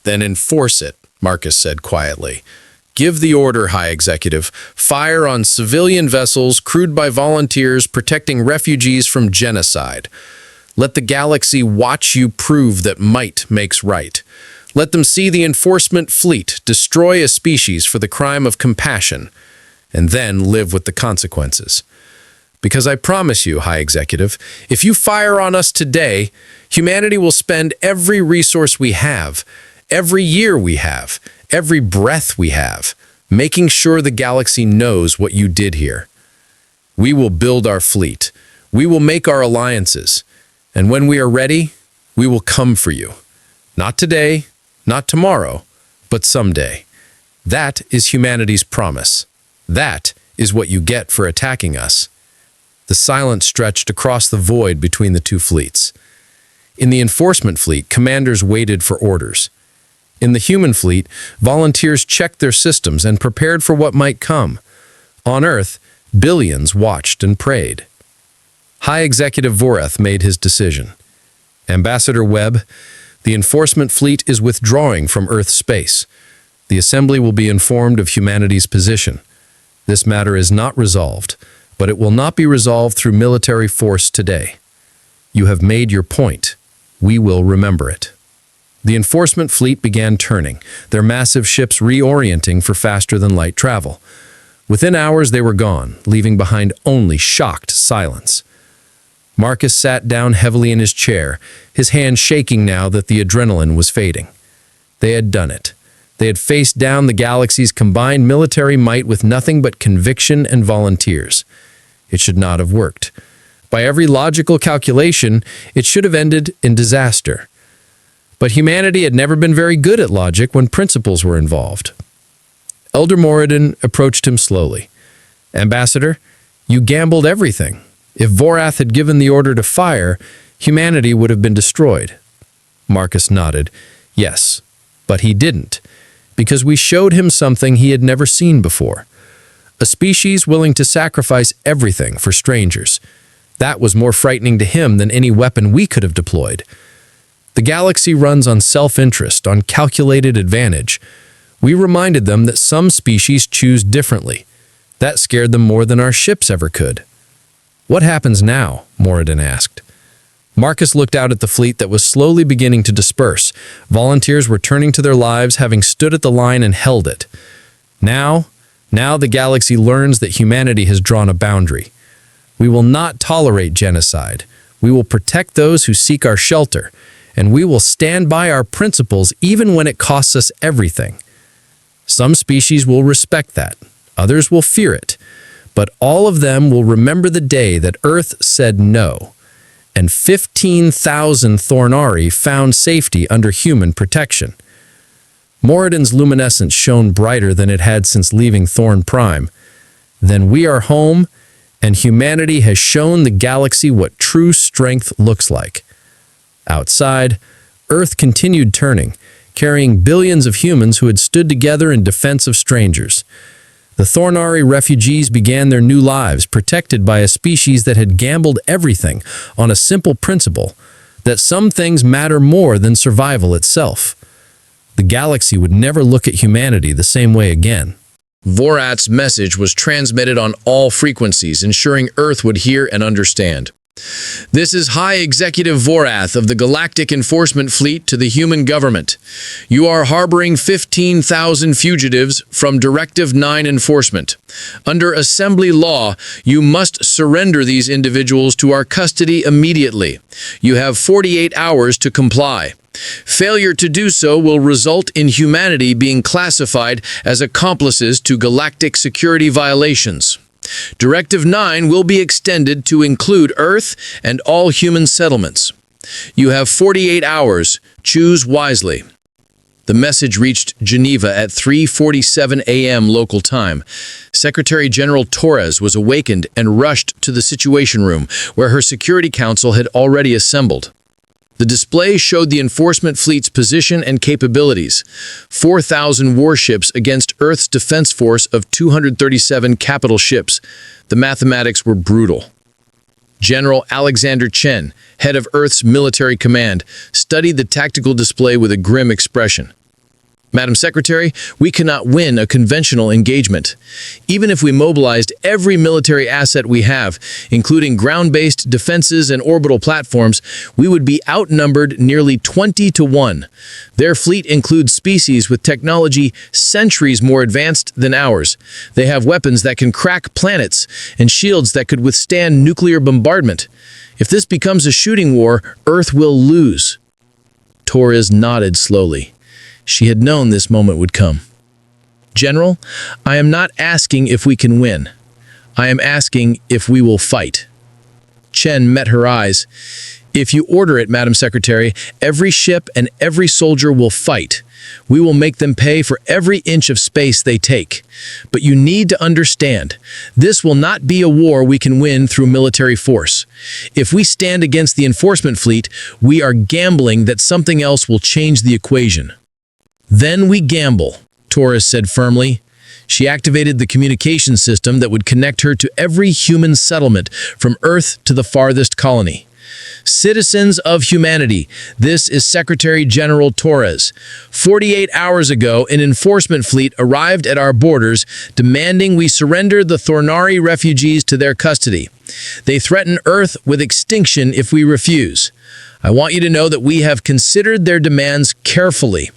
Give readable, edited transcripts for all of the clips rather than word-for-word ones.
Then enforce it, Marcus said quietly. Give the order, High Executive. Fire on civilian vessels crewed by volunteers protecting refugees from genocide. Let the galaxy watch you prove that might makes right. Let them see the enforcement fleet destroy a species for the crime of compassion, and then live with the consequences. Because I promise you, High Executive, if you fire on us today, humanity will spend every resource we have, every year we have, every breath we have, making sure the galaxy knows what you did here. We will build our fleet. We will make our alliances. And when we are ready, we will come for you. Not today, not tomorrow, but someday. That is humanity's promise. That is what you get for attacking us. The silence stretched across the void between the two fleets. In the enforcement fleet, commanders waited for orders. In the human fleet, volunteers checked their systems and prepared for what might come. On Earth, billions watched and prayed. High Executive Vorath made his decision. Ambassador Webb, the enforcement fleet is withdrawing from Earth space. The Assembly will be informed of humanity's position. This matter is not resolved, but it will not be resolved through military force today. You have made your point. We will remember it. The enforcement fleet began turning, their massive ships reorienting for faster-than-light travel. Within hours they were gone, leaving behind only shocked silence. Marcus sat down heavily in his chair, his hand shaking now that the adrenaline was fading. They had done it. They had faced down the galaxy's combined military might with nothing but conviction and volunteers. It should not have worked. By every logical calculation, it should have ended in disaster. But humanity had never been very good at logic when principles were involved. Elder Moradin approached him slowly. Ambassador, you gambled everything. If Vorath had given the order to fire, humanity would have been destroyed. Marcus nodded. Yes, but he didn't, because we showed him something he had never seen before. A species willing to sacrifice everything for strangers. That was more frightening to him than any weapon we could have deployed. The galaxy runs on self-interest, on calculated advantage. We reminded them that some species choose differently. That scared them more than our ships ever could. What happens now? Moradin asked. Marcus looked out at the fleet that was slowly beginning to disperse. Volunteers were turning to their lives, having stood at the line and held it. Now the galaxy learns that humanity has drawn a boundary. We will not tolerate genocide. We will protect those who seek our shelter, and we will stand by our principles even when it costs us everything. Some species will respect that. Others will fear it. But all of them will remember the day that Earth said no, and 15,000 Thornari found safety under human protection. Moradin's luminescence shone brighter than it had since leaving Thorn Prime. Then we are home, and humanity has shown the galaxy what true strength looks like. Outside, Earth continued turning, carrying billions of humans who had stood together in defense of strangers. The Thornari refugees began their new lives, protected by a species that had gambled everything on a simple principle, that some things matter more than survival itself. The galaxy would never look at humanity the same way again. Vorath's message was transmitted on all frequencies, ensuring Earth would hear and understand. This is High Executive Vorath of the Galactic Enforcement Fleet to the human government. You are harboring 15,000 fugitives from Directive 9 enforcement. Under Assembly law, you must surrender these individuals to our custody immediately. You have 48 hours to comply. Failure to do so will result in humanity being classified as accomplices to galactic security violations. Directive 9 will be extended to include Earth and all human settlements. You have 48 hours. Choose wisely. The message reached Geneva at 3:47 a.m. local time. Secretary General Torres was awakened and rushed to the Situation Room, where her Security Council had already assembled. The display showed the enforcement fleet's position and capabilities. 4,000 warships against Earth's defense force of 237 capital ships. The mathematics were brutal. General Alexander Chen, head of Earth's military command, studied the tactical display with a grim expression. Madam Secretary, we cannot win a conventional engagement. Even if we mobilized every military asset we have, including ground-based defenses and orbital platforms, we would be outnumbered nearly 20 to 1. Their fleet includes species with technology centuries more advanced than ours. They have weapons that can crack planets and shields that could withstand nuclear bombardment. If this becomes a shooting war, Earth will lose. Torres nodded slowly. She had known this moment would come. General, I am not asking if we can win. I am asking if we will fight. Chen met her eyes. If you order it, Madam Secretary, every ship and every soldier will fight. We will make them pay for every inch of space they take. But you need to understand, this will not be a war we can win through military force. If we stand against the enforcement fleet, we are gambling that something else will change the equation. Then we gamble, Torres said firmly. She activated the communication system that would connect her to every human settlement from Earth to the farthest colony. Citizens of humanity, this is Secretary General Torres. 48 hours ago, an enforcement fleet arrived at our borders demanding we surrender the Thornari refugees to their custody. They threaten Earth with extinction if we refuse. I want you to know that we have considered their demands carefully.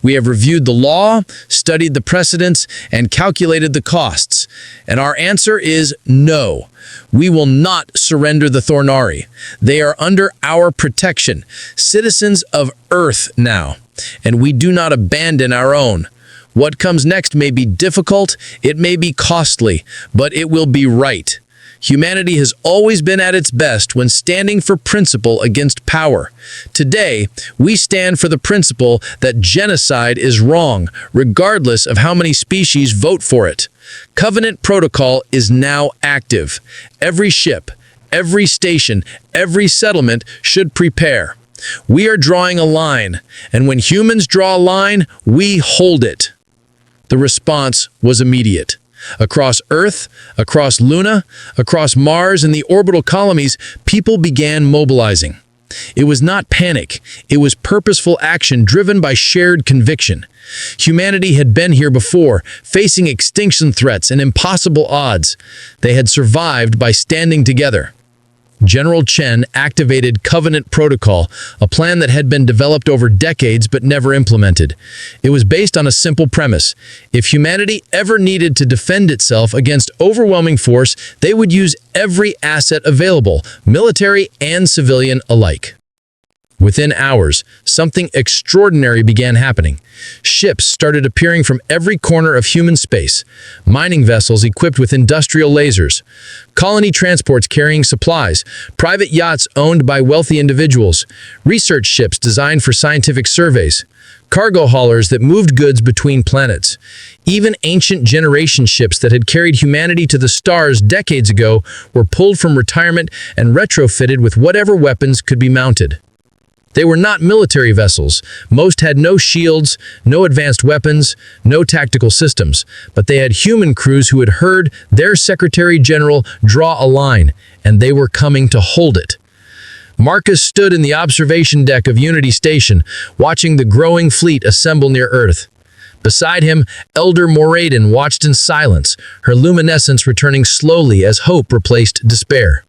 We have reviewed the law, studied the precedents, and calculated the costs. And our answer is no. We will not surrender the Thornari. They are under our protection, citizens of Earth now, and we do not abandon our own. What comes next may be difficult, it may be costly, but it will be right. Humanity has always been at its best when standing for principle against power. Today, we stand for the principle that genocide is wrong, regardless of how many species vote for it. Covenant Protocol is now active. Every ship, every station, every settlement should prepare. We are drawing a line, and when humans draw a line, we hold it. The response was immediate. Across Earth, across Luna, across Mars and the orbital colonies, people began mobilizing. It was not panic, it was purposeful action driven by shared conviction. Humanity had been here before, facing extinction threats and impossible odds. They had survived by standing together. General Chen activated Covenant Protocol, a plan that had been developed over decades but never implemented. It was based on a simple premise. If humanity ever needed to defend itself against overwhelming force, they would use every asset available, military and civilian alike. Within hours, something extraordinary began happening. Ships started appearing from every corner of human space, mining vessels equipped with industrial lasers, colony transports carrying supplies, private yachts owned by wealthy individuals, research ships designed for scientific surveys, cargo haulers that moved goods between planets. Even ancient generation ships that had carried humanity to the stars decades ago were pulled from retirement and retrofitted with whatever weapons could be mounted. They were not military vessels. Most had no shields, no advanced weapons, no tactical systems, but they had human crews who had heard their Secretary General draw a line, and they were coming to hold it. Marcus stood in the observation deck of Unity Station, watching the growing fleet assemble near Earth. Beside him, Elder Moradin watched in silence, her luminescence returning slowly as hope replaced despair.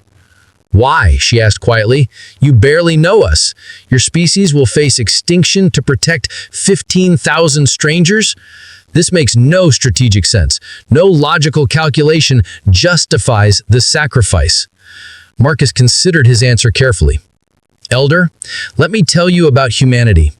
"Why?" she asked quietly. "You barely know us. Your species will face extinction to protect 15,000 strangers? This makes no strategic sense. No logical calculation justifies the sacrifice." Marcus considered his answer carefully. "Elder, let me tell you about humanity.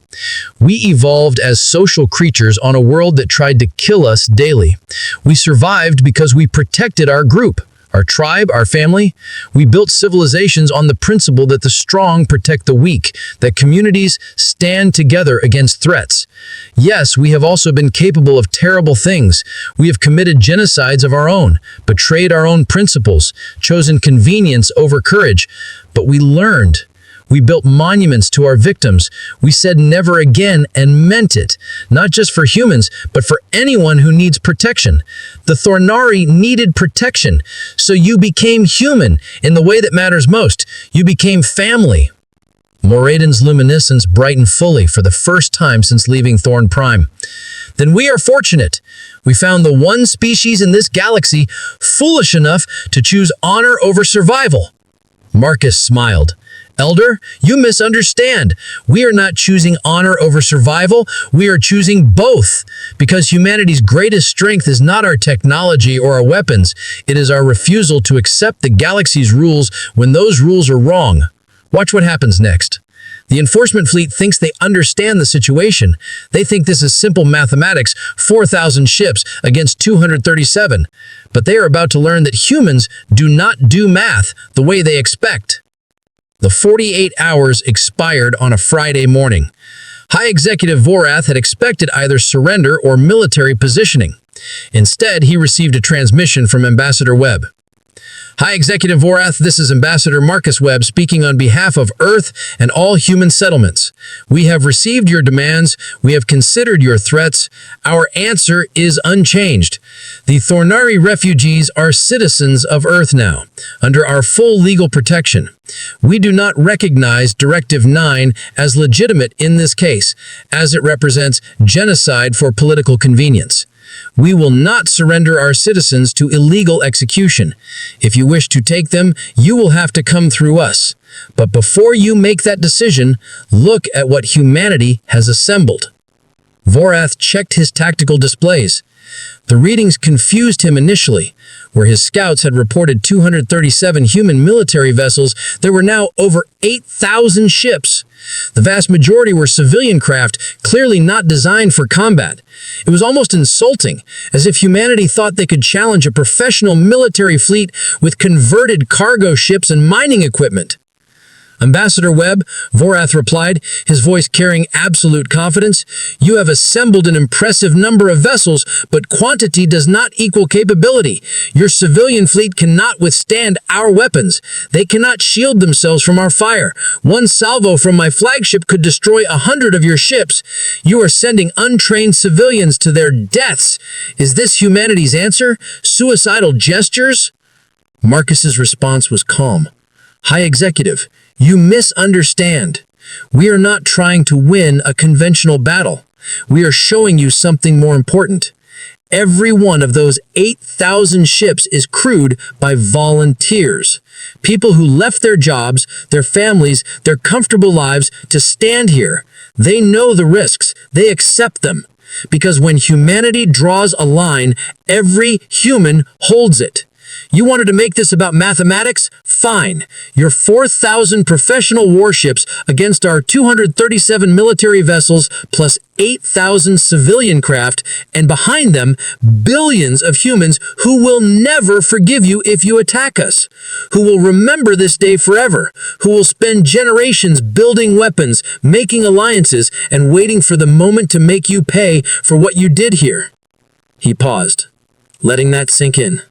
We evolved as social creatures on a world that tried to kill us daily. We survived because we protected our group. Our tribe, our family. We built civilizations on the principle that the strong protect the weak, that communities stand together against threats. Yes, we have also been capable of terrible things. We have committed genocides of our own, betrayed our own principles, chosen convenience over courage, but we learned. We built monuments to our victims. We said never again and meant it, not just for humans, but for anyone who needs protection. The Thornari needed protection, so you became human in the way that matters most. You became family." Moradin's luminescence brightened fully for the first time since leaving Thorn Prime. Then we are fortunate. We found the one species in this galaxy foolish enough to choose honor over survival. Marcus smiled. Elder, you misunderstand. We are not choosing honor over survival. We are choosing both. Because humanity's greatest strength is not our technology or our weapons. It is our refusal to accept the galaxy's rules when those rules are wrong. Watch what happens next. The enforcement fleet thinks they understand the situation. They think this is simple mathematics, 4,000 ships against 237. But they are about to learn that humans do not do math the way they expect. The 48 hours expired on a Friday morning. High Executive Vorath had expected either surrender or military positioning. Instead, he received a transmission from Ambassador Webb. High Executive Vorath, this is Ambassador Marcus Webb speaking on behalf of Earth and all human settlements. We have received your demands. We have considered your threats. Our answer is unchanged. The Thornari refugees are citizens of Earth now, under our full legal protection. We do not recognize Directive 9 as legitimate in this case, as it represents genocide for political convenience. We will not surrender our citizens to illegal execution. If you wish to take them, you will have to come through us. But before you make that decision, look at what humanity has assembled. Vorath checked his tactical displays. The readings confused him initially. Where his scouts had reported 237 human military vessels, there were now over 8,000 ships. The vast majority were civilian craft, clearly not designed for combat. It was almost insulting, as if humanity thought they could challenge a professional military fleet with converted cargo ships and mining equipment. Ambassador Webb, Vorath replied, his voice carrying absolute confidence, you have assembled an impressive number of vessels, but quantity does not equal capability. Your civilian fleet cannot withstand our weapons. They cannot shield themselves from our fire. One salvo from my flagship could destroy 100 of your ships. You are sending untrained civilians to their deaths. Is this humanity's answer? Suicidal gestures? Marcus's response was calm. High Executive, you misunderstand. We are not trying to win a conventional battle. We are showing you something more important. Every one of those 8,000 ships is crewed by volunteers. People who left their jobs, their families, their comfortable lives to stand here. They know the risks. They accept them. Because when humanity draws a line, every human holds it. You wanted to make this about mathematics? Fine. Your 4,000 professional warships against our 237 military vessels plus 8,000 civilian craft, and behind them, billions of humans who will never forgive you if you attack us, who will remember this day forever, who will spend generations building weapons, making alliances, and waiting for the moment to make you pay for what you did here. He paused, letting that sink in.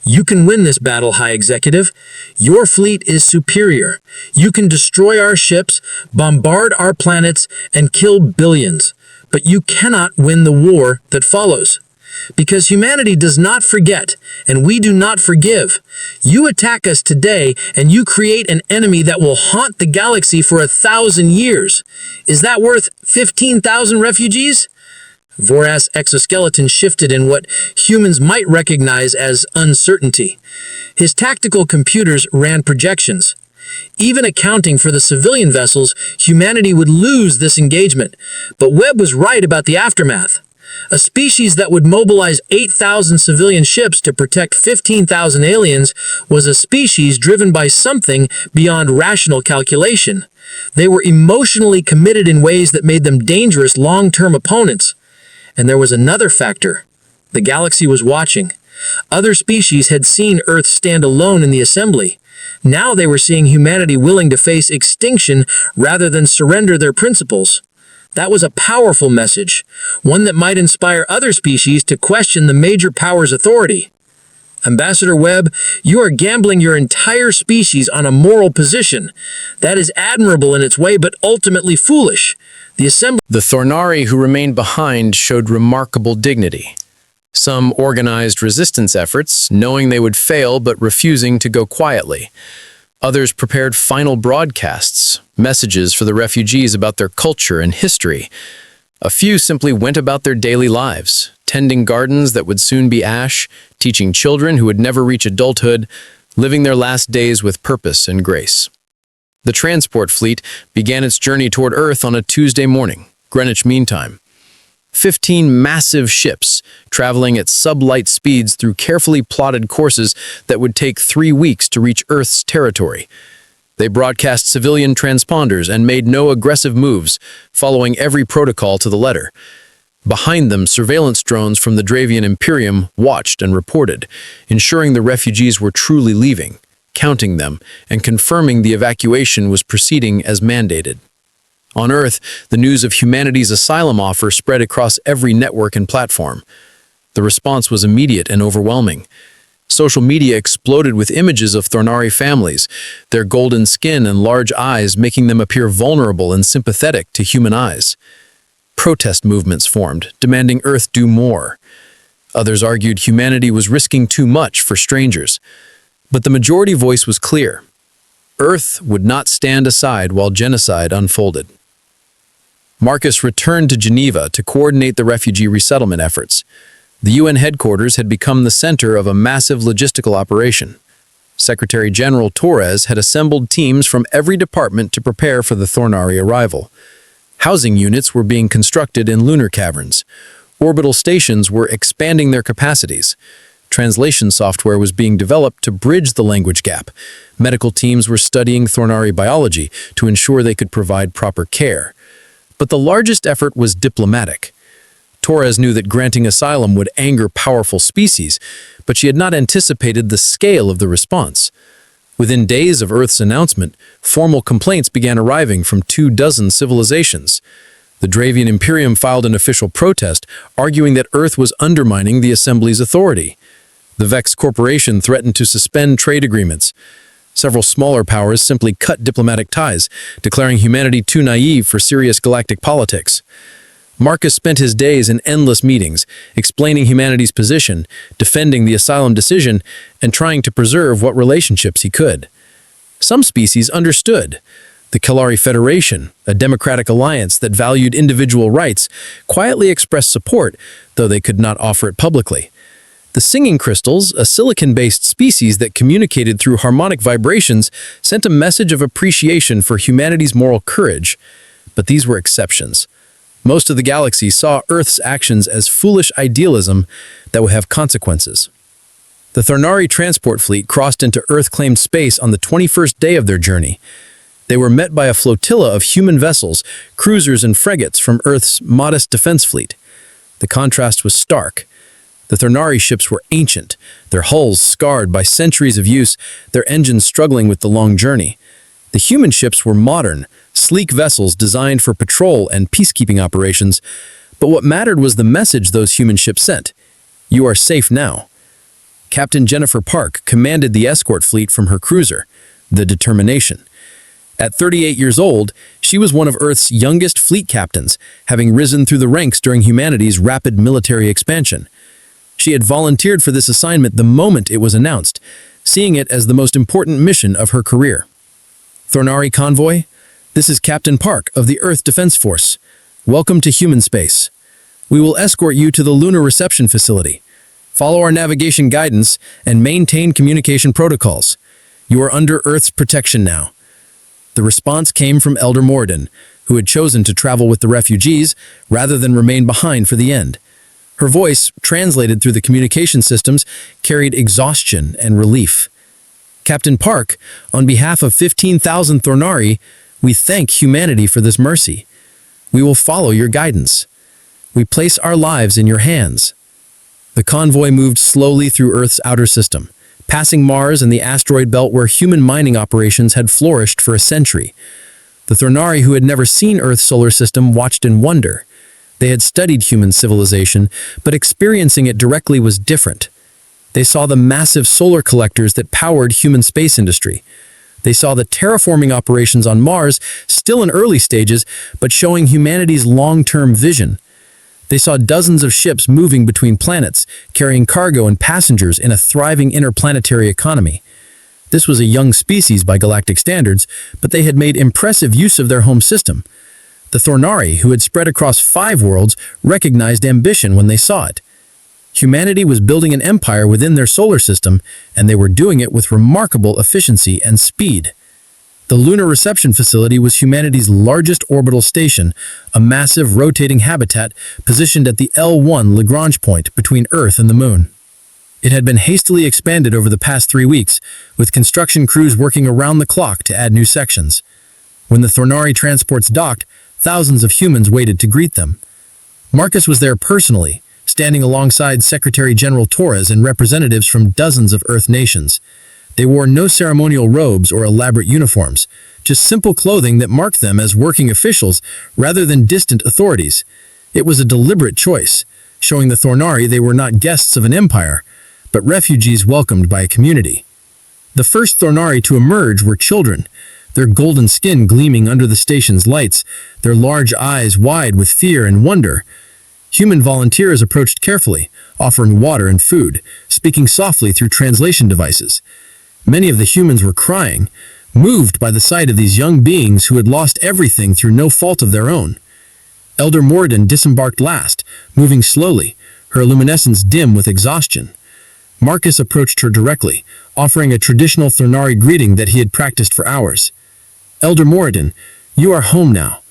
You can win this battle, High Executive. Your fleet is superior. You can destroy our ships, bombard our planets, and kill billions. But you cannot win the war that follows. Because humanity does not forget, and we do not forgive. You attack us today, and you create an enemy that will haunt the galaxy for 1,000 years. Is that worth 15,000 refugees? Vorath's exoskeleton shifted in what humans might recognize as uncertainty. His tactical computers ran projections. Even accounting for the civilian vessels, humanity would lose this engagement. But Webb was right about the aftermath. A species that would mobilize 8,000 civilian ships to protect 15,000 aliens was a species driven by something beyond rational calculation. They were emotionally committed in ways that made them dangerous long-term opponents. And there was another factor. The galaxy was watching. Other species had seen Earth stand alone in the assembly. Now they were seeing humanity willing to face extinction rather than surrender their principles. That was a powerful message, one that might inspire other species to question the major power's authority. Ambassador Webb, you are gambling your entire species on a moral position. That is admirable in its way, but ultimately foolish. The Thornari who remained behind showed remarkable dignity. Some organized resistance efforts, knowing they would fail but refusing to go quietly. Others prepared final broadcasts, messages for the refugees about their culture and history. A few simply went about their daily lives, tending gardens that would soon be ash, teaching children who would never reach adulthood, living their last days with purpose and grace. The transport fleet began its journey toward Earth on a Tuesday morning, Greenwich Mean Time. 15 massive ships, traveling at sublight speeds through carefully plotted courses that would take 3 weeks to reach Earth's territory. They broadcast civilian transponders and made no aggressive moves, following every protocol to the letter. Behind them, surveillance drones from the Dravian Imperium watched and reported, ensuring the refugees were truly leaving, counting them, and confirming the evacuation was proceeding as mandated. On Earth, the news of humanity's asylum offer spread across every network and platform. The response was immediate and overwhelming. Social media exploded with images of Thornari families, their golden skin and large eyes making them appear vulnerable and sympathetic to human eyes. Protest movements formed, demanding Earth do more. Others argued humanity was risking too much for strangers. But the majority voice was clear. Earth would not stand aside while genocide unfolded. Marcus returned to Geneva to coordinate the refugee resettlement efforts. The UN headquarters had become the center of a massive logistical operation. Secretary General Torres had assembled teams from every department to prepare for the Thornari arrival. Housing units were being constructed in lunar caverns. Orbital stations were expanding their capacities. Translation software was being developed to bridge the language gap. Medical teams were studying Thornari biology to ensure they could provide proper care. But the largest effort was diplomatic. Torres knew that granting asylum would anger powerful species, but she had not anticipated the scale of the response. Within days of Earth's announcement, formal complaints began arriving from 24 civilizations. The Dravian Imperium filed an official protest, arguing that Earth was undermining the Assembly's authority. The Vex Corporation threatened to suspend trade agreements. Several smaller powers simply cut diplomatic ties, declaring humanity too naive for serious galactic politics. Marcus spent his days in endless meetings, explaining humanity's position, defending the asylum decision, and trying to preserve what relationships he could. Some species understood. The Kalari Federation, a democratic alliance that valued individual rights, quietly expressed support, though they could not offer it publicly. The singing crystals, a silicon-based species that communicated through harmonic vibrations, sent a message of appreciation for humanity's moral courage. But these were exceptions. Most of the galaxy saw Earth's actions as foolish idealism that would have consequences. The Thornari transport fleet crossed into Earth-claimed space on the 21st day of their journey. They were met by a flotilla of human vessels, cruisers and frigates from Earth's modest defense fleet. The contrast was stark. The Thornari ships were ancient, their hulls scarred by centuries of use, their engines struggling with the long journey. The human ships were modern, sleek vessels designed for patrol and peacekeeping operations, but what mattered was the message those human ships sent. You are safe now. Captain Jennifer Park commanded the escort fleet from her cruiser, the Determination. At 38 years old, she was one of Earth's youngest fleet captains, having risen through the ranks during humanity's rapid military expansion. She had volunteered for this assignment the moment it was announced, seeing it as the most important mission of her career. Thornari Convoy, this is Captain Park of the Earth Defense Force. Welcome to human space. We will escort you to the lunar reception facility. Follow our navigation guidance and maintain communication protocols. You are under Earth's protection now. The response came from Elder Morden, who had chosen to travel with the refugees rather than remain behind for the end. Her voice, translated through the communication systems, carried exhaustion and relief. Captain Park, on behalf of 15,000 Thornari, we thank humanity for this mercy. We will follow your guidance. We place our lives in your hands. The convoy moved slowly through Earth's outer system, passing Mars and the asteroid belt where human mining operations had flourished for a century. The Thornari, who had never seen Earth's solar system, watched in wonder. They had studied human civilization, but experiencing it directly was different. They saw the massive solar collectors that powered human space industry. They saw the terraforming operations on Mars, still in early stages, but showing humanity's long-term vision. They saw dozens of ships moving between planets, carrying cargo and passengers in a thriving interplanetary economy. This was a young species by galactic standards, but they had made impressive use of their home system. The Thornari, who had spread across 5 worlds, recognized ambition when they saw it. Humanity was building an empire within their solar system, and they were doing it with remarkable efficiency and speed. The Lunar Reception Facility was humanity's largest orbital station, a massive rotating habitat positioned at the L1 Lagrange point between Earth and the Moon. It had been hastily expanded over the past 3 weeks, with construction crews working around the clock to add new sections. When the Thornari transports docked, thousands of humans waited to greet them. Marcus was there personally, standing alongside Secretary General Torres and representatives from dozens of Earth nations. They wore no ceremonial robes or elaborate uniforms, just simple clothing that marked them as working officials rather than distant authorities. It was a deliberate choice, showing the Thornari they were not guests of an empire, but refugees welcomed by a community. The first Thornari to emerge were children, their golden skin gleaming under the station's lights, their large eyes wide with fear and wonder. Human volunteers approached carefully, offering water and food, speaking softly through translation devices. Many of the humans were crying, moved by the sight of these young beings who had lost everything through no fault of their own. Elder Morden disembarked last, moving slowly, her luminescence dim with exhaustion. Marcus approached her directly, offering a traditional Thornari greeting that he had practiced for hours. Elder Moradin, you are home now.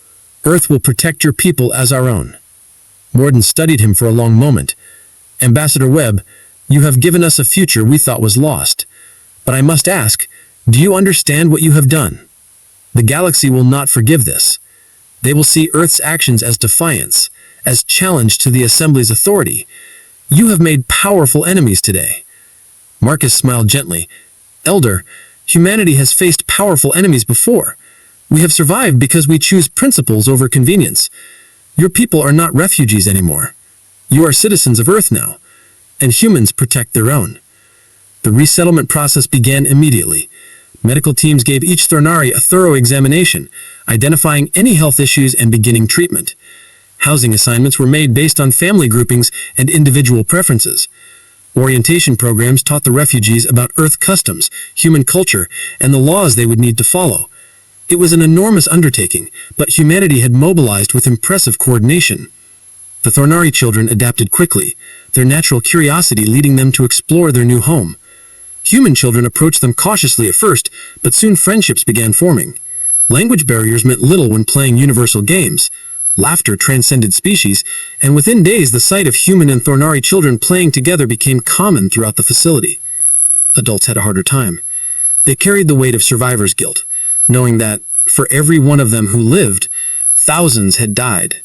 Earth will protect your people as our own. Morden studied him for a long moment. Ambassador Webb, you have given us a future we thought was lost. But I must ask, do you understand what you have done? The galaxy will not forgive this. They will see Earth's actions as defiance, as challenge to the Assembly's authority. You have made powerful enemies today. Marcus smiled gently. Elder, humanity has faced powerful enemies before. We have survived because we choose principles over convenience. Your people are not refugees anymore. You are citizens of Earth now, and humans protect their own. The resettlement process began immediately. Medical teams gave each Thornari a thorough examination, identifying any health issues and beginning treatment. Housing assignments were made based on family groupings and individual preferences. Orientation programs taught the refugees about Earth customs, human culture, and the laws they would need to follow. It was an enormous undertaking, but humanity had mobilized with impressive coordination. The Thornari children adapted quickly, their natural curiosity leading them to explore their new home. Human children approached them cautiously at first, but soon friendships began forming. Language barriers meant little when playing universal games. Laughter transcended species, and within days the sight of human and Thornari children playing together became common throughout the facility. Adults had a harder time. They carried the weight of survivor's guilt, knowing that, for every one of them who lived, thousands had died.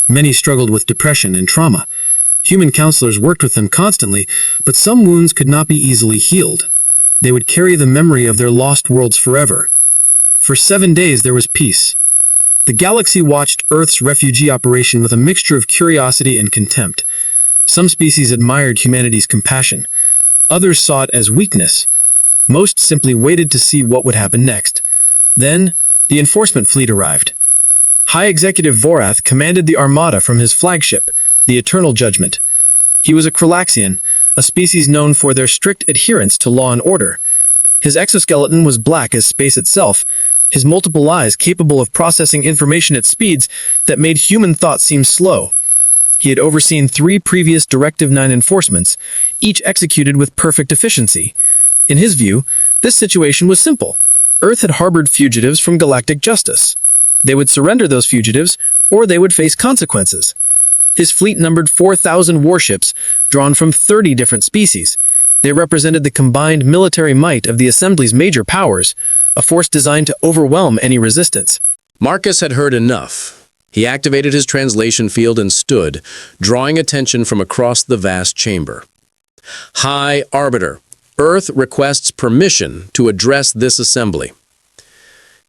Many struggled with depression and trauma. Human counselors worked with them constantly, but some wounds could not be easily healed. They would carry the memory of their lost worlds forever. For 7 days there was peace. The galaxy watched Earth's refugee operation with a mixture of curiosity and contempt. Some species admired humanity's compassion. Others saw it as weakness. Most simply waited to see what would happen next. Then, the enforcement fleet arrived. High Executive Vorath commanded the armada from his flagship, the Eternal Judgment. He was a Kralaxian, a species known for their strict adherence to law and order. His exoskeleton was black as space itself, his multiple eyes capable of processing information at speeds that made human thought seem slow. He had overseen 3 previous Directive 9 enforcements, each executed with perfect efficiency. In his view, this situation was simple. Earth had harbored fugitives from galactic justice. They would surrender those fugitives, or they would face consequences. His fleet numbered 4,000 warships, drawn from 30 different species. They represented the combined military might of the Assembly's major powers, a force designed to overwhelm any resistance. Marcus had heard enough. He activated his translation field and stood, drawing attention from across the vast chamber. High Arbiter, Earth requests permission to address this assembly.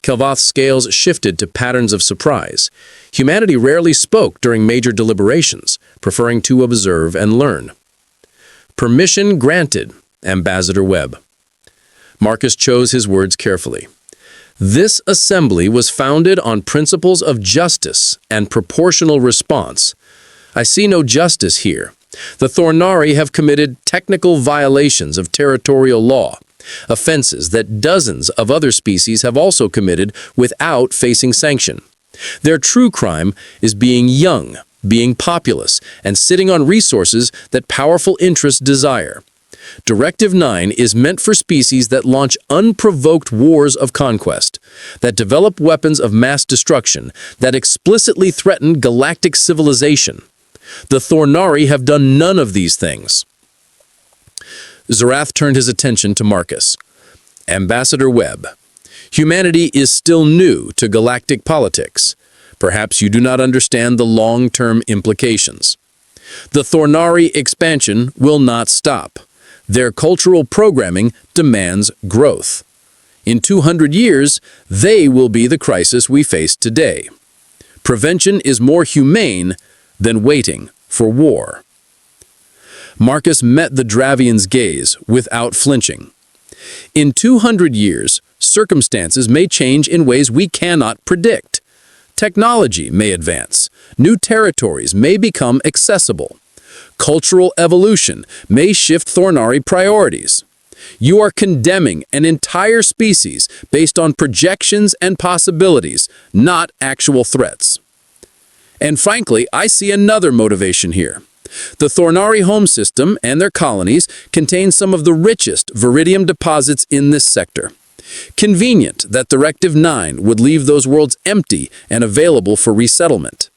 Kelvoth's scales shifted to patterns of surprise. Humanity rarely spoke during major deliberations, preferring to observe and learn. Permission granted, Ambassador Webb. Marcus chose his words carefully. This assembly was founded on principles of justice and proportional response. I see no justice here. The Thornari have committed technical violations of territorial law. offenses that dozens of other species have also committed without facing sanction. Their true crime is being young, being populous, and sitting on resources that powerful interests desire. Directive 9 is meant for species that launch unprovoked wars of conquest, that develop weapons of mass destruction, that explicitly threaten galactic civilization. The Thornari have done none of these things. Zarath turned his attention to Marcus. Ambassador Webb, humanity is still new to galactic politics. Perhaps you do not understand the long-term implications. The Thornari expansion will not stop. Their cultural programming demands growth. In 200 years, they will be the crisis we face today. Prevention is more humane than waiting for war. Marcus met the Dravian's gaze without flinching. In 200 years, circumstances may change in ways we cannot predict. Technology may advance. New territories may become accessible. Cultural evolution may shift Thornari priorities. You are condemning an entire species based on projections and possibilities, not actual threats. And frankly, I see another motivation here. The Thornari home system and their colonies contain some of the richest viridium deposits in this sector. Convenient that Directive 9 would leave those worlds empty and available for resettlement.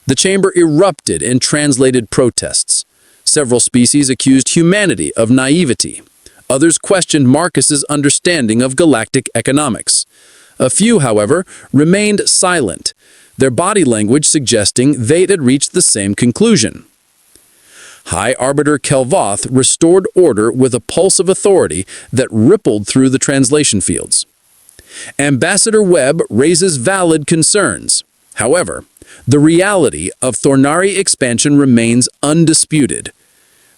The chamber erupted in translated protests. Several species accused humanity of naivety. Others questioned Marcus's understanding of galactic economics. A few, however, remained silent, their body language suggesting they had reached the same conclusion. High Arbiter Kelvoth restored order with a pulse of authority that rippled through the translation fields. Ambassador Webb raises valid concerns. However, the reality of Thornari expansion remains undisputed.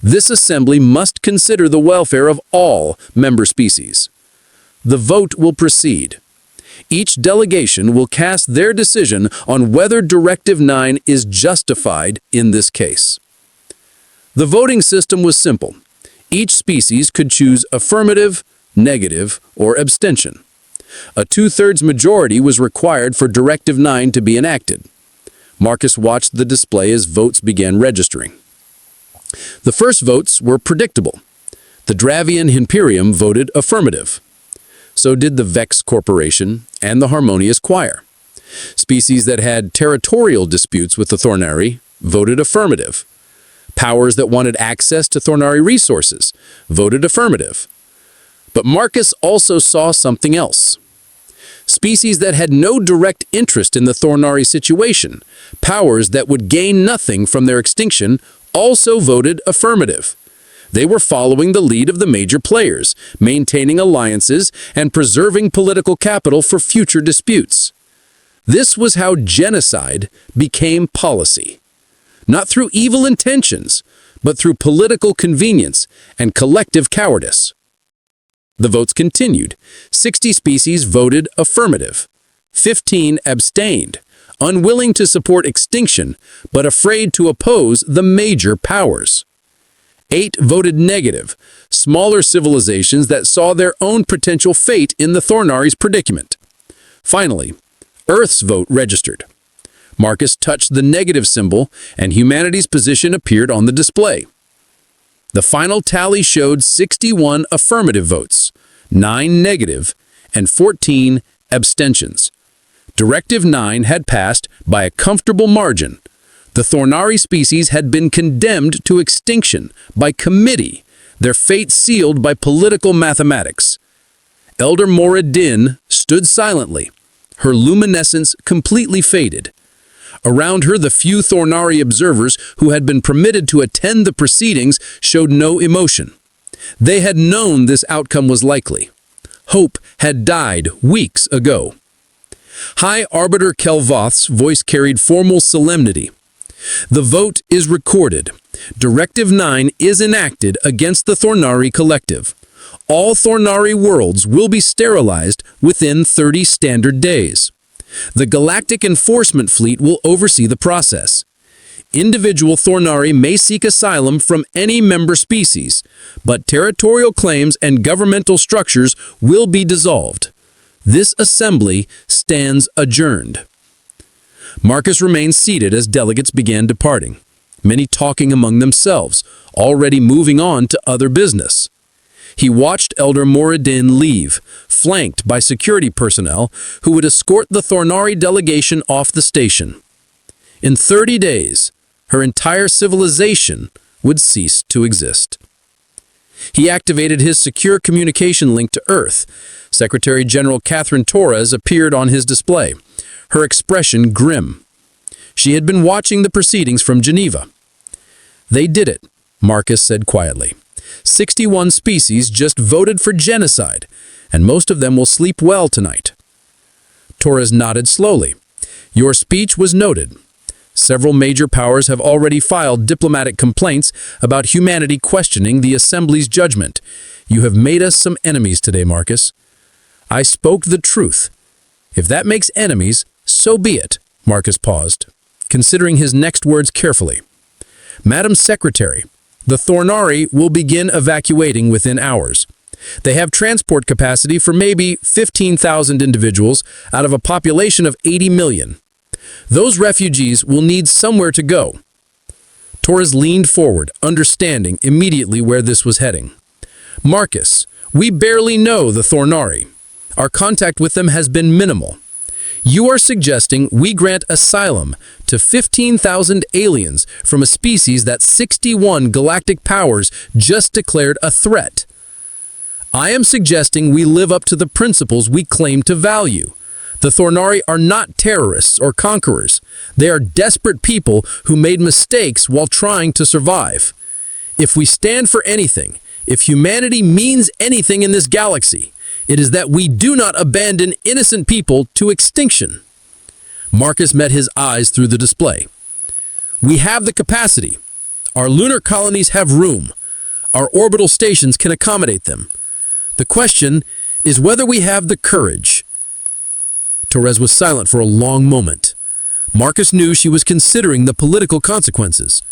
This assembly must consider the welfare of all member species. The vote will proceed. Each delegation will cast their decision on whether Directive 9 is justified in this case. The voting system was simple. Each species could choose affirmative, negative, or abstention. A two-thirds majority was required for Directive 9 to be enacted. Marcus watched the display as votes began registering. The first votes were predictable. The Dravian Imperium voted affirmative. So did the Vex Corporation and the Harmonious Choir. Species that had territorial disputes with the Thornari voted affirmative. Powers that wanted access to Thornari resources voted affirmative. But Marcus also saw something else. Species that had no direct interest in the Thornari situation, powers that would gain nothing from their extinction, also voted affirmative. They were following the lead of the major players, maintaining alliances and preserving political capital for future disputes. This was how genocide became policy. Not through evil intentions, but through political convenience and collective cowardice. The votes continued. 60 species voted affirmative. 15 abstained, unwilling to support extinction, but afraid to oppose the major powers. 8 voted negative, smaller civilizations that saw their own potential fate in the Thornari's predicament. Finally, Earth's vote registered. Marcus touched the negative symbol, and humanity's position appeared on the display. The final tally showed 61 affirmative votes, 9 negative, and 14 abstentions. Directive 9 had passed by a comfortable margin. The Thornari species had been condemned to extinction by committee, their fate sealed by political mathematics. Elder Mora Din stood silently, her luminescence completely faded. Around her, the few Thornari observers who had been permitted to attend the proceedings showed no emotion. They had known this outcome was likely. Hope had died weeks ago. High Arbiter Kelvoth's voice carried formal solemnity. The vote is recorded. Directive 9 is enacted against the Thornari Collective. All Thornari worlds will be sterilized within 30 standard days. The Galactic Enforcement Fleet will oversee the process. individual Thornari may seek asylum from any member species, but territorial claims and governmental structures will be dissolved. This assembly stands adjourned. Marcus remained seated as delegates began departing, many talking among themselves, already moving on to other business. He watched Elder Moradin leave, flanked by security personnel who would escort the Thornari delegation off the station. In 30 days, her entire civilization would cease to exist. He activated his secure communication link to Earth. Secretary General Catherine Torres appeared on his display, her expression grim. She had been watching the proceedings from Geneva. "They did it," Marcus said quietly. 61 species just voted for genocide, and most of them will sleep well tonight. Torres nodded slowly. "Your speech was noted. Several major powers have already filed diplomatic complaints about humanity questioning the Assembly's judgment. You have made us some enemies today, Marcus." "I spoke the truth. If that makes enemies, so be it." Marcus paused, considering his next words carefully. "Madam Secretary, the Thornari will begin evacuating within hours. They have transport capacity for maybe 15,000 individuals out of a population of 80 million. Those refugees will need somewhere to go." Torres leaned forward, understanding immediately where this was heading. "Marcus, we barely know the Thornari. Our contact with them has been minimal. You are suggesting we grant asylum to 15,000 aliens from a species that 61 galactic powers just declared a threat. I am suggesting we live up to the principles we claim to value. The Thornari are not terrorists or conquerors. They are desperate people who made mistakes while trying to survive. If we stand for anything, if humanity means anything in this galaxy, it is that we do not abandon innocent people to extinction." Marcus met his eyes through the display. "We have the capacity. Our lunar colonies have room. Our orbital stations can accommodate them. The question is whether we have the courage." Torres was silent for a long moment. Marcus knew she was considering the political consequences.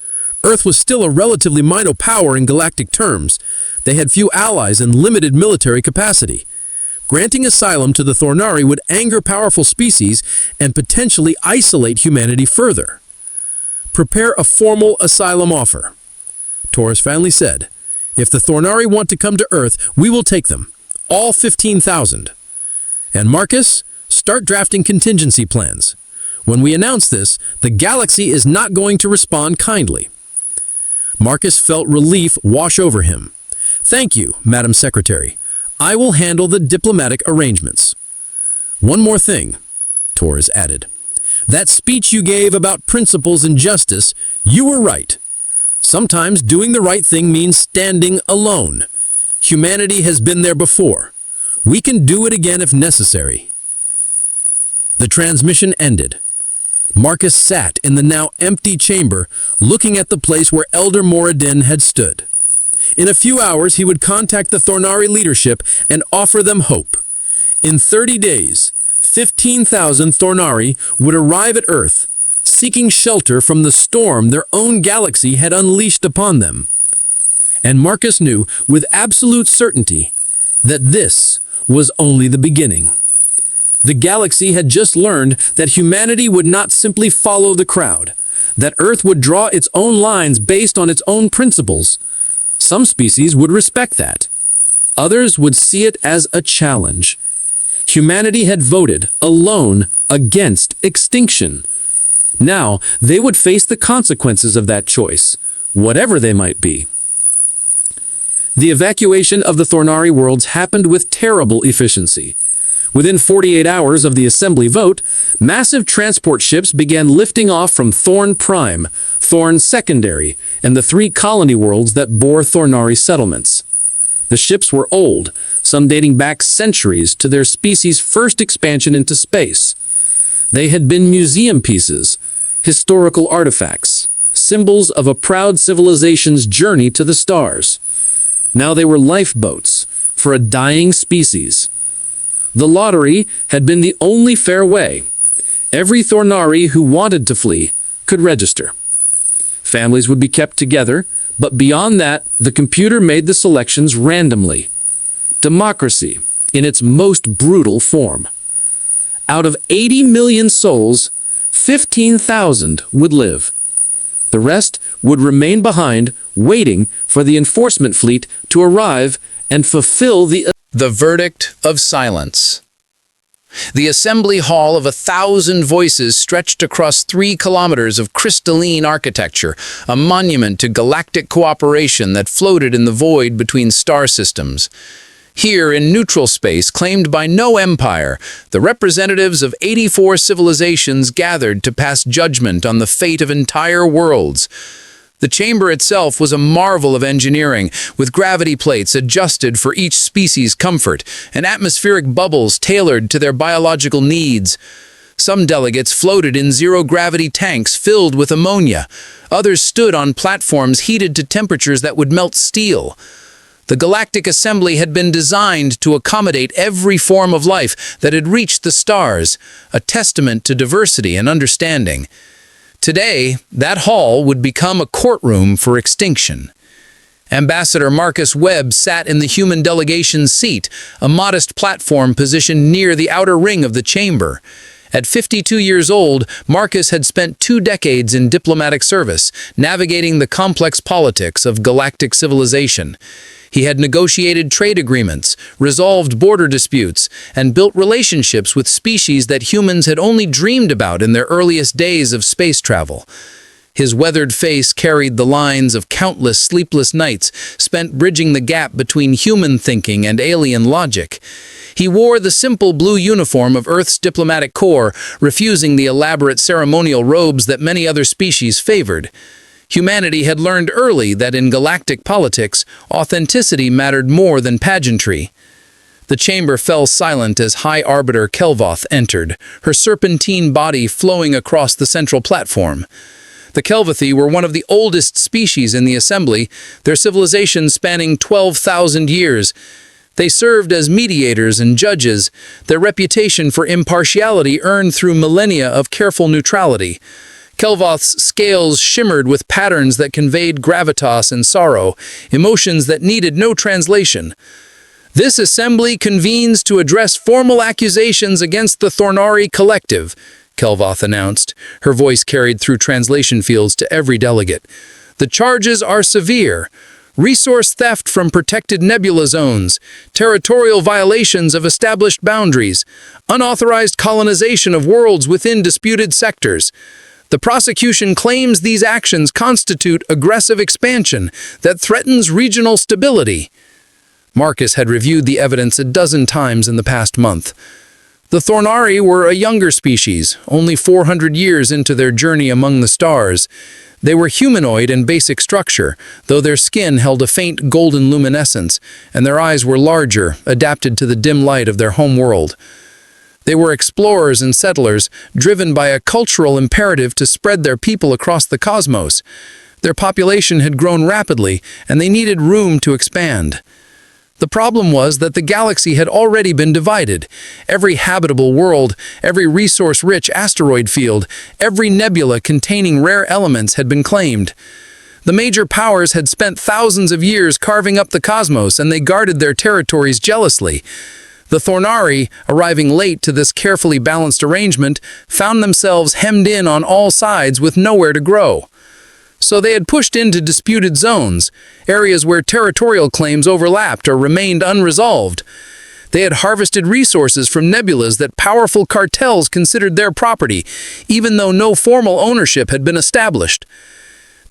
Earth was still a relatively minor power in galactic terms. They had few allies and limited military capacity. Granting asylum to the Thornari would anger powerful species and potentially isolate humanity further. "Prepare a formal asylum offer," Torres finally said. "If the Thornari want to come to Earth, we will take them, all 15,000. And Marcus, start drafting contingency plans. When we announce this, the galaxy is not going to respond kindly." Marcus felt relief wash over him. "Thank you, Madam Secretary. I will handle the diplomatic arrangements." "One more thing," Torres added. "That speech you gave about principles and justice, you were right. Sometimes doing the right thing means standing alone. Humanity has been there before. We can do it again if necessary." The transmission ended. Marcus sat in the now empty chamber, looking at the place where Elder Moradin had stood. In a few hours, he would contact the Thornari leadership and offer them hope. In 30 days, 15,000 Thornari would arrive at Earth, seeking shelter from the storm their own galaxy had unleashed upon them. And Marcus knew with absolute certainty that this was only the beginning. The galaxy had just learned that humanity would not simply follow the crowd, that Earth would draw its own lines based on its own principles. Some species would respect that. Others would see it as a challenge. Humanity had voted alone against extinction. Now they would face the consequences of that choice, whatever they might be. The evacuation of the Thornari worlds happened with terrible efficiency. Within 48 hours of the assembly vote, massive transport ships began lifting off from Thorn Prime, Thorn Secondary, and the 3 colony worlds that bore Thornari settlements. The ships were old, some dating back centuries to their species' first expansion into space. They had been museum pieces, historical artifacts, symbols of a proud civilization's journey to the stars. Now they were lifeboats for a dying species. The lottery had been the only fair way. Every Thornari who wanted to flee could register. Families would be kept together, but beyond that, the computer made the selections randomly. Democracy, in its most brutal form. Out of 80 million souls, 15,000 would live. The rest would remain behind, waiting for the enforcement fleet to arrive and fulfill the verdict of silence. The assembly hall of 1,000 voices stretched across 3 kilometers of crystalline architecture, a monument to galactic cooperation that floated in the void between star systems. Here, in neutral space claimed by no empire, the representatives of 84 civilizations gathered to pass judgment on the fate of entire worlds. The chamber itself was a marvel of engineering, with gravity plates adjusted for each species' comfort and atmospheric bubbles tailored to their biological needs. Some delegates floated in zero-gravity tanks filled with ammonia. Others stood on platforms heated to temperatures that would melt steel. The Galactic Assembly had been designed to accommodate every form of life that had reached the stars, a testament to diversity and understanding. Today, that hall would become a courtroom for extinction. Ambassador Marcus Webb sat in the human delegation's seat, a modest platform positioned near the outer ring of the chamber. At 52 years old, Marcus had spent 2 decades in diplomatic service, navigating the complex politics of galactic civilization. He had negotiated trade agreements, resolved border disputes, and built relationships with species that humans had only dreamed about in their earliest days of space travel. His weathered face carried the lines of countless sleepless nights spent bridging the gap between human thinking and alien logic. He wore the simple blue uniform of Earth's diplomatic corps, refusing the elaborate ceremonial robes that many other species favored. Humanity had learned early that in galactic politics, authenticity mattered more than pageantry. The chamber fell silent as High Arbiter Kelvoth entered, her serpentine body flowing across the central platform. The Kelvothi were one of the oldest species in the Assembly, their civilization spanning 12,000 years. They served as mediators and judges, their reputation for impartiality earned through millennia of careful neutrality. Kelvoth's scales shimmered with patterns that conveyed gravitas and sorrow, emotions that needed no translation. This assembly convenes to address formal accusations against the Thornari Collective, Kelvoth announced, her voice carried through translation fields to every delegate. The charges are severe. Resource theft from protected nebula zones, territorial violations of established boundaries, unauthorized colonization of worlds within disputed sectors. The prosecution claims these actions constitute aggressive expansion that threatens regional stability. Marcus had reviewed the evidence a dozen times in the past month. The Thornari were a younger species, only 400 years into their journey among the stars. They were humanoid in basic structure, though their skin held a faint golden luminescence, and their eyes were larger, adapted to the dim light of their home world. They were explorers and settlers, driven by a cultural imperative to spread their people across the cosmos. Their population had grown rapidly, and they needed room to expand. The problem was that the galaxy had already been divided. Every habitable world, every resource-rich asteroid field, every nebula containing rare elements had been claimed. The major powers had spent thousands of years carving up the cosmos, and they guarded their territories jealously. The Thornari, arriving late to this carefully balanced arrangement, found themselves hemmed in on all sides with nowhere to grow. So they had pushed into disputed zones, areas where territorial claims overlapped or remained unresolved. They had harvested resources from nebulas that powerful cartels considered their property, even though no formal ownership had been established.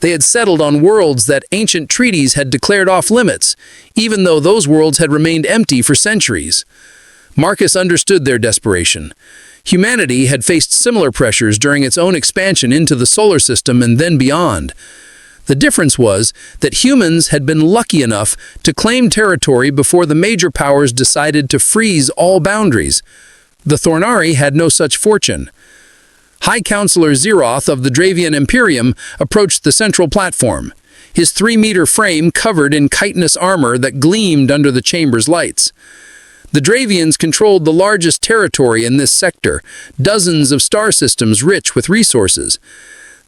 They had settled on worlds that ancient treaties had declared off-limits, even though those worlds had remained empty for centuries. Marcus understood their desperation. Humanity had faced similar pressures during its own expansion into the solar system and then beyond. The difference was that humans had been lucky enough to claim territory before the major powers decided to freeze all boundaries. The Thornari had no such fortune. High Counselor Zeroth of the Dravian Imperium approached the central platform, his 3-meter frame covered in chitinous armor that gleamed under the chamber's lights. The Dravians controlled the largest territory in this sector, dozens of star systems rich with resources.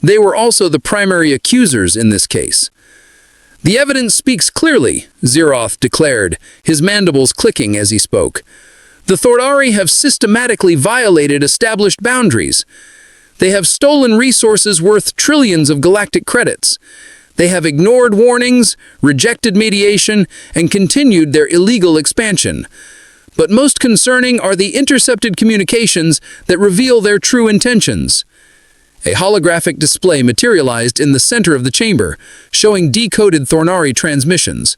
they were also the primary accusers in this case. "The evidence speaks clearly," Zeroth declared, his mandibles clicking as he spoke. "The Thornari have systematically violated established boundaries. They have stolen resources worth trillions of galactic credits. They have ignored warnings, rejected mediation, and continued their illegal expansion. But most concerning are the intercepted communications that reveal their true intentions." A holographic display materialized in the center of the chamber, showing decoded Thornari transmissions.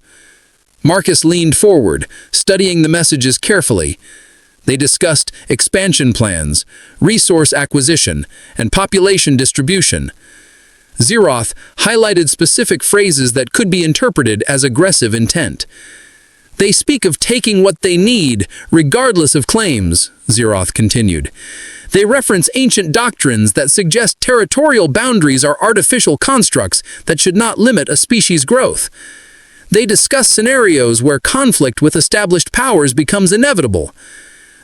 Marcus leaned forward, studying the messages carefully. They discussed expansion plans, resource acquisition, and population distribution. Zeroth highlighted specific phrases that could be interpreted as aggressive intent. "They speak of taking what they need, regardless of claims," Zeroth continued. "They reference ancient doctrines that suggest territorial boundaries are artificial constructs that should not limit a species' growth. They discuss scenarios where conflict with established powers becomes inevitable.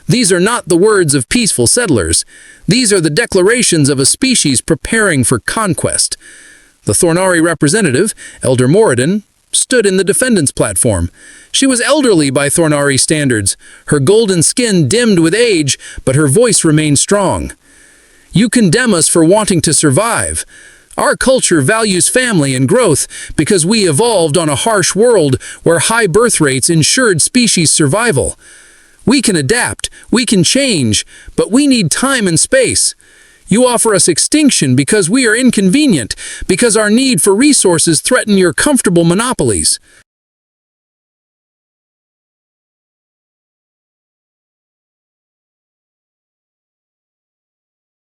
These are not the words of peaceful settlers. These are the declarations of a species preparing for conquest." The Thornari representative, Elder Moradin, stood in the defendant's platform. She was elderly by Thornari standards, her golden skin dimmed with age, but her voice remained strong. "You condemn us for wanting to survive. Our culture values family and growth because we evolved on a harsh world where high birth rates ensured species survival. We can adapt, we can change, but we need time and space. You offer us extinction because we are inconvenient, because our need for resources threaten your comfortable monopolies."